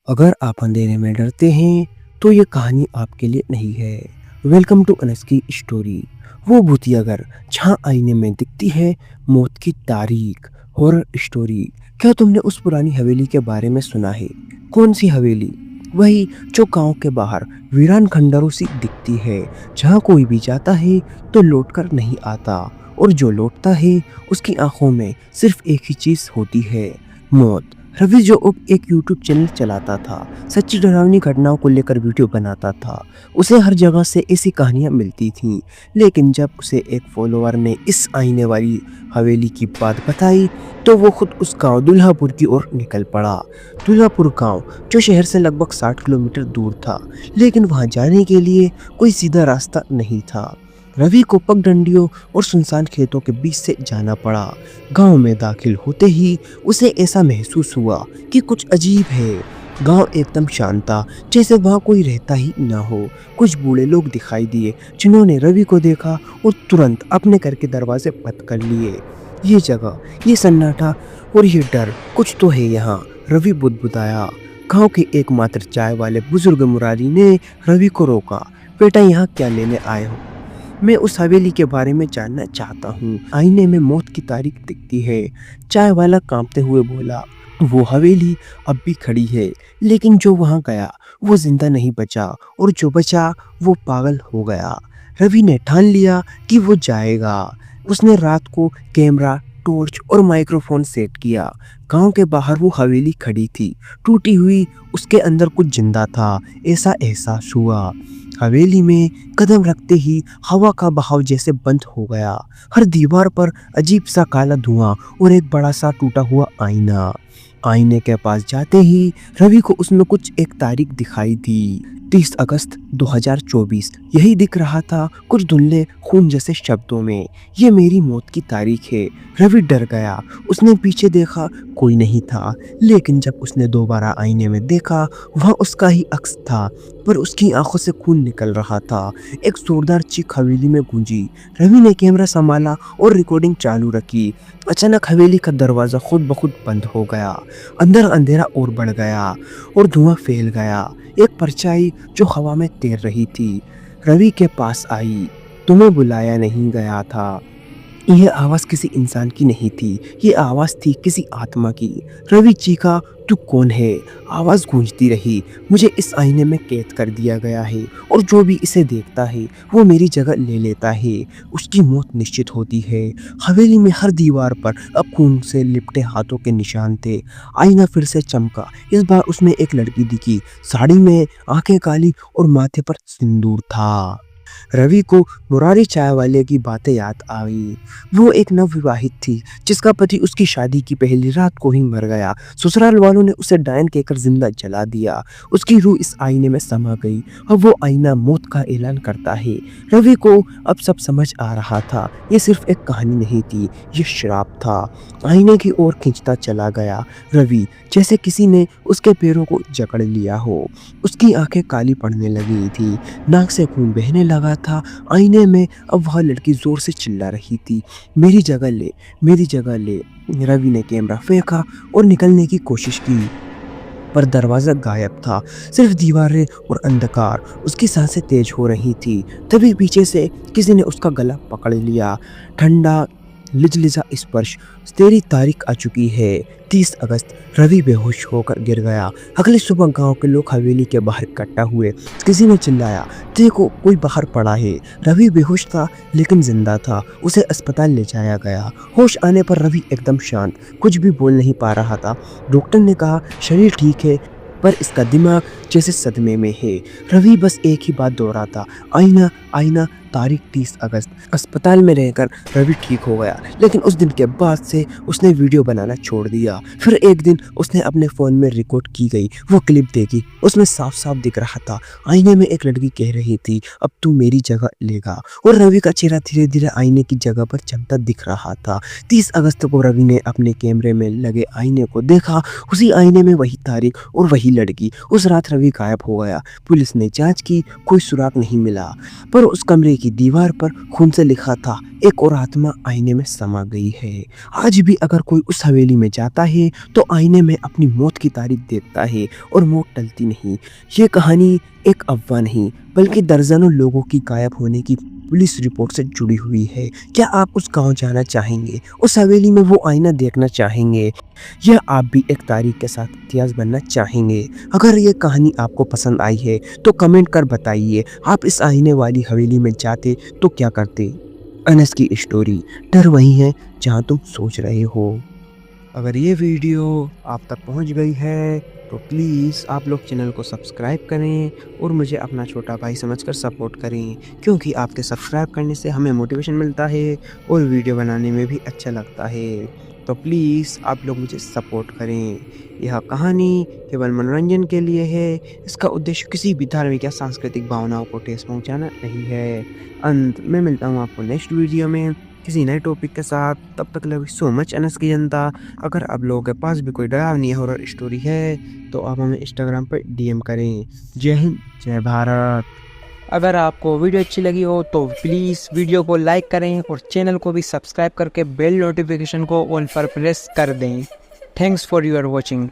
अगर आप अंधेरे में डरते हैं तो ये कहानी आपके लिए नहीं है। वेलकम टू अनस की स्टोरी। वो भूतिया घर जहाँ आईने में दिखती है मौत की तारीख। Horror story. क्या तुमने उस पुरानी हवेली के बारे में सुना है? कौन सी हवेली? वही जो गांव के बाहर वीरान खंडरों सी दिखती है, जहाँ कोई भी जाता है तो लौटकर नहीं आता, और जो लौटता है उसकी आंखों में सिर्फ एक ही चीज होती है, मौत। रवि जो अब एक यूट्यूब चैनल चलाता था, सच्ची डरावनी घटनाओं को लेकर वीडियो बनाता था, उसे हर जगह से ऐसी कहानियां मिलती थीं। लेकिन जब उसे एक फॉलोअर ने इस आईने वाली हवेली की बात बताई तो वो खुद उस गांव दुल्हापुर की ओर निकल पड़ा। दुल्हापुर गांव जो शहर से लगभग 60 किलोमीटर दूर था, लेकिन वहां जाने के लिए कोई सीधा रास्ता नहीं था। रवि को पगडंडियों और सुनसान खेतों के बीच से जाना पड़ा। गांव में दाखिल होते ही उसे ऐसा महसूस हुआ कि कुछ अजीब है। गांव एकदम शांत था, जैसे वहां कोई रहता ही न हो। कुछ बूढ़े लोग दिखाई दिए जिन्होंने रवि को देखा और तुरंत अपने घर के दरवाजे बंद कर लिए। ये जगह, ये सन्नाटा और ये डर, कुछ तो है यहाँ, रवि बुदबुदाया। गांव के एकमात्र चाय वाले बुजुर्ग मुरारी ने रवि को रोका। बेटा, यहाँ क्या लेने आए हो? मैं उस हवेली के बारे में जानना चाहता हूँ। आईने में मौत की तारीख दिखती है, चाय वाला कांपते हुए बोला। वो हवेली अब भी खड़ी है, लेकिन जो वहां गया वो जिंदा नहीं बचा, और जो बचा वो पागल हो गया। रवि ने ठान लिया कि वो जाएगा। उसने रात को कैमरा, टॉर्च और माइक्रोफोन सेट किया। गांव के बाहर वो हवेली खड़ी थी, टूटी हुई, उसके अंदर कुछ जिंदा था, ऐसा एहसास हुआ। हवेली में कदम रखते ही हवा का बहाव जैसे बंद हो गया। हर दीवार पर अजीब सा काला धुआं और एक बड़ा सा टूटा हुआ आईना। आईने के पास जाते ही रवि को उसमें कुछ एक तारीख दिखाई दी। 30 अगस्त 2024। यही दिख रहा था कुछ धुंधले खून जैसे शब्दों में। ये मेरी मौत की तारीख है। रवि डर गया। उसने पीछे देखा, कोई नहीं था। लेकिन जब उसने दोबारा आईने में देखा, वहाँ उसका ही अक्स था, पर उसकी आंखों से खून निकल रहा था। एक जोरदार चीख हवेली में गूंजी। रवि ने कैमरा संभाला और रिकॉर्डिंग चालू रखी। अचानक हवेली का दरवाजा खुद ब खुद बंद हो गया। अंदर अंधेरा और बढ़ गया और धुआं फैल गया। एक परछाई जो हवा में तैर रही थी रवि के पास आई। तुम्हें बुलाया नहीं गया था। यह आवाज किसी इंसान की नहीं थी, ये आवाज थी किसी आत्मा की। रवि चीखा, तू कौन है? आवाज गूंजती रही। मुझे इस आईने में कैद कर दिया गया है, और जो भी इसे देखता है वो मेरी जगह ले लेता है। उसकी मौत निश्चित होती है। हवेली में हर दीवार पर अब खून से लिपटे हाथों के निशान थे। आईना फिर से चमका। इस बार उसमें एक लड़की दिखी, साड़ी में, आंखें काली और माथे पर सिंदूर था। रवि को मुरारी चाय वाले की बातें याद आई। वो एक नवविवाहित थी जिसका पति उसकी शादी की पहली रात को ही मर गया। ससुराल वालों ने उसे डायन कहकर जिंदा जला दिया। उसकी रूह इस आईने में समा गई। अब वो आईना मौत का ऐलान करता है। रवि को अब सब समझ आ रहा था। ये सिर्फ एक कहानी नहीं थी, ये श्राप था। आईने की ओर खींचता चला गया रवि, जैसे किसी ने उसके पैरों को जकड़ लिया हो। उसकी आंखें काली पड़ने लगी थी, नाक से खून बहने लगा था। आईने में अब वह लड़की जोर से चिल्ला रही थी, मेरी जगह ले, मेरी जगह ले। रवि ने कैमरा फेंका और निकलने की कोशिश की, पर दरवाजा गायब था। सिर्फ दीवारें और अंधकार। उसकी सांसें तेज हो रही थी। तभी पीछे से किसी ने उसका गला पकड़ लिया। ठंडा लिजलिजा स्पर्श। तेरी तारीख आ चुकी है। 30 अगस्त। रवि बेहोश होकर गिर गया। अगली सुबह गांव के लोग हवेली के बाहर इकट्ठा हुए। किसी ने चिल्लाया, देखो कोई बाहर पड़ा है। रवि बेहोश था लेकिन जिंदा था। उसे अस्पताल ले जाया गया। होश आने पर रवि एकदम शांत, कुछ भी बोल नहीं पा रहा था। डॉक्टर ने कहा शरीर ठीक है, पर इसका दिमाग जैसे सदमे में है। रवि बस एक ही बात दोहराता, आईना, आईना, तारीख 30 अगस्त। अस्पताल में रहकर रवि ठीक हो गया, लेकिन उस दिन के बाद से उसने वीडियो बनाना छोड़ दिया। फिर एक दिन उसने अपने फ़ोन में रिकॉर्ड की गई वो क्लिप देखी। उसमें साफ साफ दिख रहा था, आईने में एक लड़की कह रही थी, अब तू मेरी जगह लेगा। और रवि का चेहरा धीरे धीरे आईने की जगह पर चमकता दिख रहा था। 30 अगस्त को रवि ने अपने कैमरे में लगे आईने को देखा। उसी आईने में वही तारीख और वही लड़की। उस रात रवि गायब हो गया। पुलिस ने जांच की, कोई सुराग नहीं मिला, पर उस कमरे की दीवार पर खून से लिखा था, एक और आत्मा आईने में समा गई है। आज भी अगर कोई उस हवेली में जाता है तो आईने में अपनी मौत की तारीख देखता है और मौत टलती नहीं। ये कहानी एक अफवाह नहीं बल्कि दर्जनों लोगों की गायब होने की पुलिस रिपोर्ट से जुड़ी हुई है। क्या आप उस गांव जाना चाहेंगे? उस हवेली में वो आईना देखना चाहेंगे? या आप भी एक तारीख के साथ इतिहास बनना चाहेंगे? अगर ये कहानी आपको पसंद आई है तो कमेंट कर बताइए, आप इस आईने वाली हवेली में जाते तो क्या करते? अनस की स्टोरी, डर वही है जहाँ तुम सोच रहे हो। अगर ये वीडियो आप तक पहुंच गई है तो प्लीज़ आप लोग चैनल को सब्सक्राइब करें और मुझे अपना छोटा भाई समझकर सपोर्ट करें, क्योंकि आपके सब्सक्राइब करने से हमें मोटिवेशन मिलता है और वीडियो बनाने में भी अच्छा लगता है। तो प्लीज़ आप लोग मुझे सपोर्ट करें। यह कहानी केवल मनोरंजन के लिए है, इसका उद्देश्य किसी भी धार्मिक या सांस्कृतिक भावनाओं को ठेस पहुंचाना नहीं है। अंत में मिलता हूँ आपको नेक्स्ट वीडियो में किसी नए टॉपिक के साथ। तब तक love you so much Anas की जनता। अगर आप लोगों के पास भी कोई डरावनी हॉरर स्टोरी है तो आप हमें इंस्टाग्राम पर डीएम करें। जय हिंद, जय भारत। अगर आपको वीडियो अच्छी लगी हो तो प्लीज़ वीडियो को लाइक करें और चैनल को भी सब्सक्राइब करके बेल नोटिफिकेशन को ऑल पर प्रेस कर दें। Thanks for your watching.